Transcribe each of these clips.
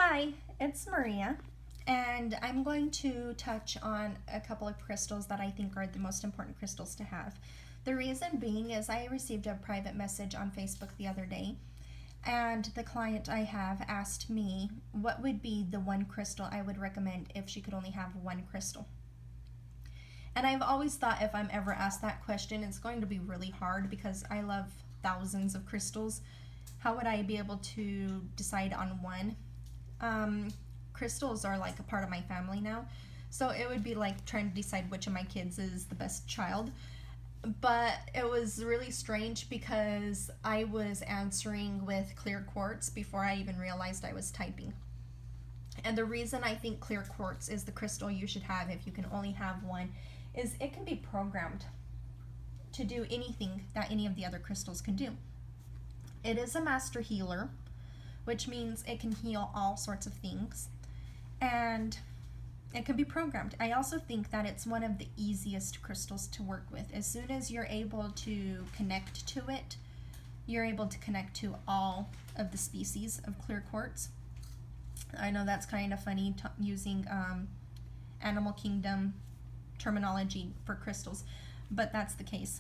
Hi, it's Maria, and I'm going to touch on a couple of crystals that I think are the most important crystals to have. The reason being is I received a private message on Facebook the other day, and the client I have asked me what would be the one crystal I would recommend if she could only have one crystal. And I've always thought if I'm ever asked that question, it's going to be really hard because I love thousands of crystals. How would I be able to decide on one? Crystals are like a part of my family now, so it would be like trying to decide which of my kids is the best child. But it was really strange because I was answering with clear quartz before I even realized I was typing. And the reason I think clear quartz is the crystal you should have if you can only have one is it can be programmed to do anything that any of the other crystals can do. It is a master healer, which means it can heal all sorts of things, and it can be programmed. I also think that it's one of the easiest crystals to work with. As soon as you're able to connect to it, you're able to connect to all of the species of clear quartz. I know that's kind of funny using animal kingdom terminology for crystals, but that's the case.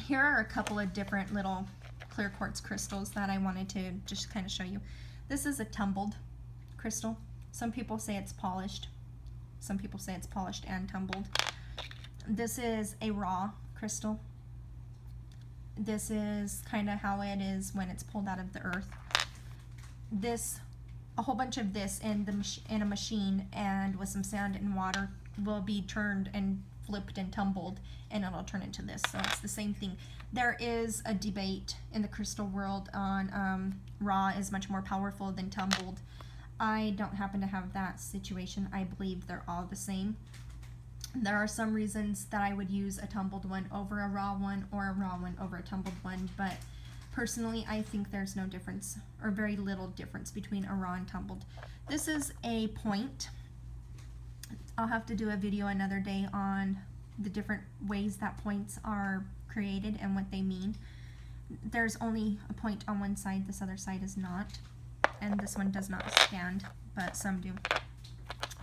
Here are a couple of different little clear quartz crystals that I wanted to just kind of show you. This is a tumbled crystal. Some people say it's polished. Some people say it's polished and tumbled. This is a raw crystal. This is kind of how it is when it's pulled out of the earth. A whole bunch of this in a machine and with some sand and water will be turned and flipped and tumbled, and it'll turn into this. So it's the same thing. There is a debate in the crystal world on raw is much more powerful than tumbled. I don't happen to have that situation. I believe they're all the same. There are some reasons that I would use a tumbled one over a raw one or a raw one over a tumbled one, but personally I think there's no difference or very little difference between a raw and tumbled. This is a point. I'll have to do a video another day on the different ways that points are created and what they mean. There's only a point on one side, this other side is not, and this one does not stand, but some do.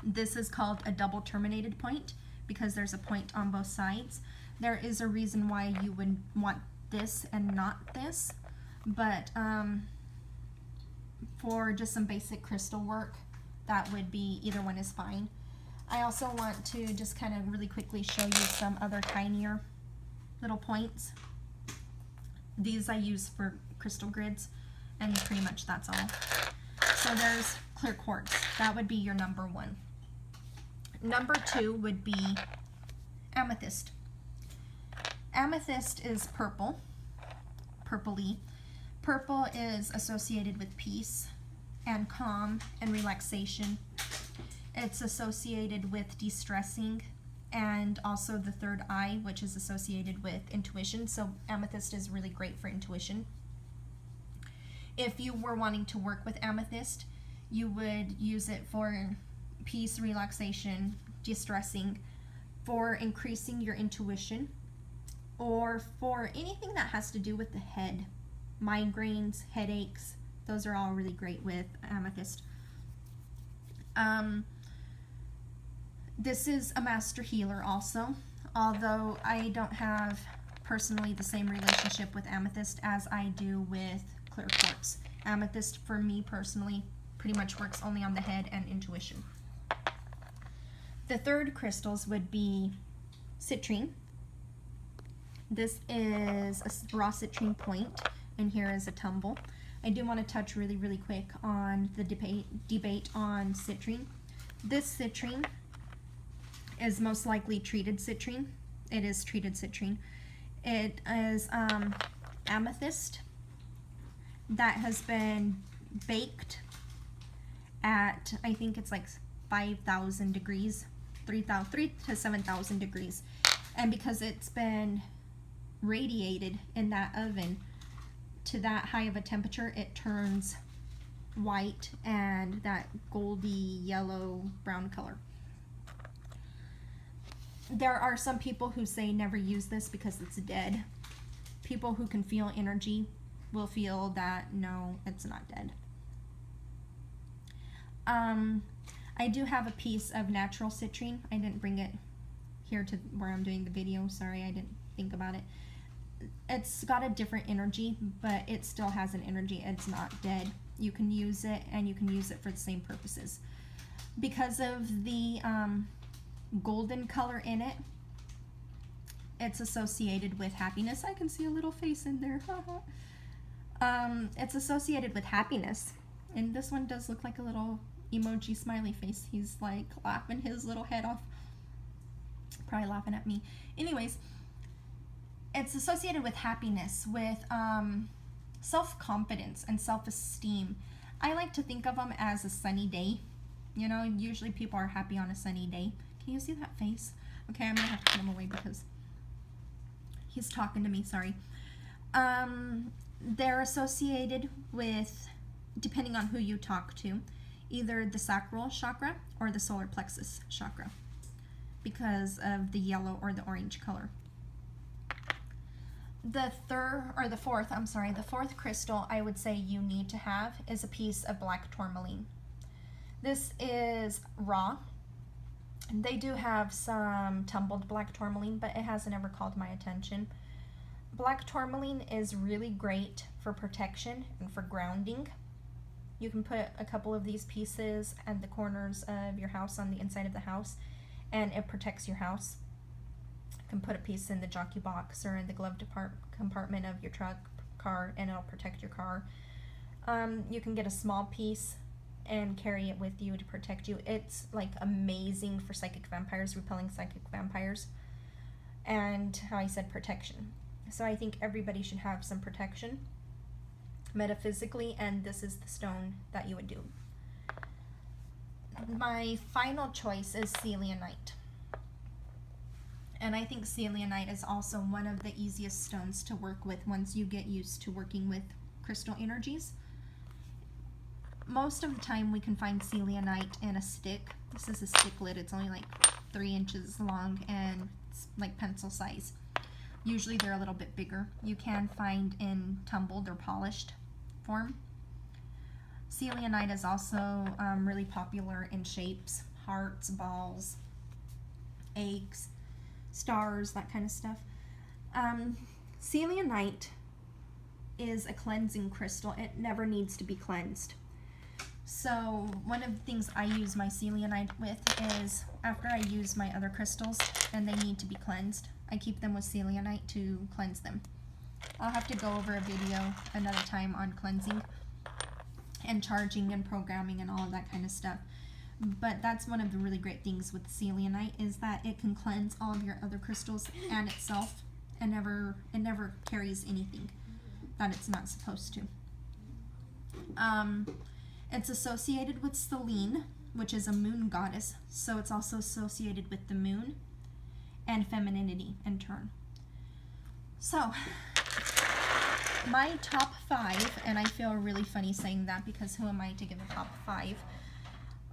This is called a double terminated point because there's a point on both sides. There is a reason why you would want this and not this, but for just some basic crystal work, that would be, either one is fine. I also want to just kind of really quickly show you some other tinier little points. These I use for crystal grids, and pretty much that's all. So there's clear quartz. That would be your number one. Number two would be amethyst. Amethyst is purple, purpley. Purple is associated with peace and calm and relaxation. It's associated with de-stressing and also the third eye, which is associated with intuition. So amethyst is really great for intuition. If you were wanting to work with amethyst, you would use it for peace, relaxation, de-stressing, for increasing your intuition, or for anything that has to do with the head. Migraines, headaches, those are all really great with amethyst. This is a master healer also, although I don't have personally the same relationship with amethyst as I do with clear quartz. Amethyst for me personally pretty much works only on the head and intuition. The third crystals would be citrine. This is a raw citrine point, and here is a tumble. I do want to touch really quick on the debate on citrine. This citrine is most likely treated citrine. It is treated citrine. It is amethyst that has been baked at, I think it's like 5,000 degrees, 3 to 7,000 degrees. And because it's been radiated in that oven to that high of a temperature, it turns white and that goldy yellow brown color. There are some people who say never use this because it's dead. People who can feel energy will feel that no, it's not dead. I do have a piece of natural citrine. I didn't bring it here to where I'm doing the video. Sorry, I didn't think about it. It's got a different energy, but it still has an energy. It's not dead. You can use it, and you can use it for the same purposes. Because of the golden color in it, it's associated with happiness. I can see a little face in there. It's associated with happiness. And this one does look like a little emoji smiley face. He's like laughing his little head off. Probably laughing at me. Anyways, it's associated with happiness, with self-confidence and self-esteem. I like to think of them as a sunny day. You know, usually people are happy on a sunny day. Can you see that face? Okay, I'm gonna have to put him away because he's talking to me, sorry. They're associated with, depending on who you talk to, either the sacral chakra or the solar plexus chakra because of the yellow or the orange color. The fourth crystal I would say you need to have is a piece of black tourmaline. This is raw. They do have some tumbled black tourmaline, but it hasn't ever called my attention. Black tourmaline is really great for protection and for grounding. You can put a couple of these pieces at the corners of your house, on the inside of the house, and it protects your house. You can put a piece in the jockey box or in the glove compartment of your truck, car, and it'll protect your car. You can get a small piece and carry it with you to protect you. It's like amazing for psychic vampires, repelling psychic vampires, and how I said protection. So I think everybody should have some protection metaphysically, and this is the stone that you would do. My final choice is Celia Night. And I think Celia Night is also one of the easiest stones to work with once you get used to working with crystal energies. Most of the time we can find Celia Night in a stick. This is a sticklet. It's only like 3 inches long and it's like pencil size. Usually they're a little bit bigger. You can find in tumbled or polished form. Celia Night is also really popular in shapes, hearts, balls, eggs, stars, that kind of stuff. Celia Night is a cleansing crystal. It never needs to be cleansed. So one of the things I use my Celia Night with is after I use my other crystals and they need to be cleansed, I keep them with Celia Night to cleanse them. I'll have to go over a video another time on cleansing and charging and programming and all of that kind of stuff. But that's one of the really great things with Celia Night is that it can cleanse all of your other crystals and itself, and it never carries anything that it's not supposed to. It's associated with Selene, which is a moon goddess, so it's also associated with the moon and femininity in turn. So, my top 5, and I feel really funny saying that because who am I to give a top 5,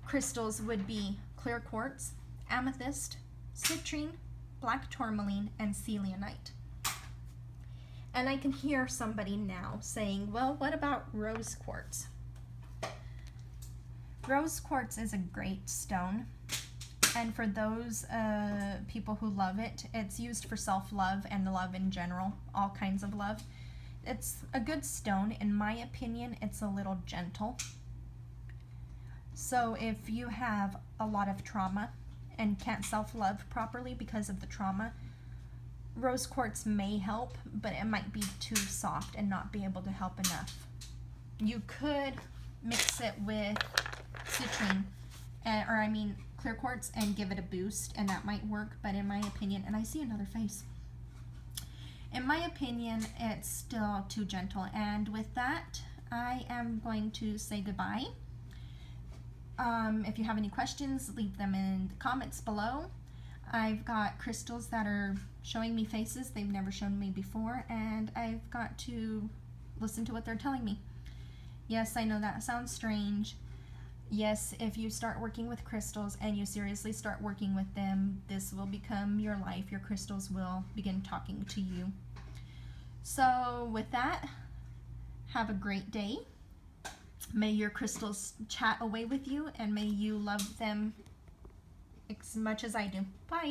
crystals would be clear quartz, amethyst, citrine, black tourmaline, and Celia Night. And I can hear somebody now saying, well, what about rose quartz? Rose quartz is a great stone, and for those people who love it, it's used for self-love and love in general, all kinds of love. It's a good stone. In my opinion, it's a little gentle. So if you have a lot of trauma and can't self-love properly because of the trauma, rose quartz may help, but it might be too soft and not be able to help enough. You could mix it with citrine, clear quartz, and give it a boost, and that might work, but in my opinion, and I see another face, in my opinion, it's still too gentle. And with that, I am going to say goodbye. If you have any questions, leave them in the comments below. I've got crystals that are showing me faces they've never shown me before, and I've got to listen to what they're telling me. Yes, I know that sounds strange. Yes, if you start working with crystals and you seriously start working with them, this will become your life. Your crystals will begin talking to you. So with that, have a great day. May your crystals chat away with you, and may you love them as much as I do. Bye.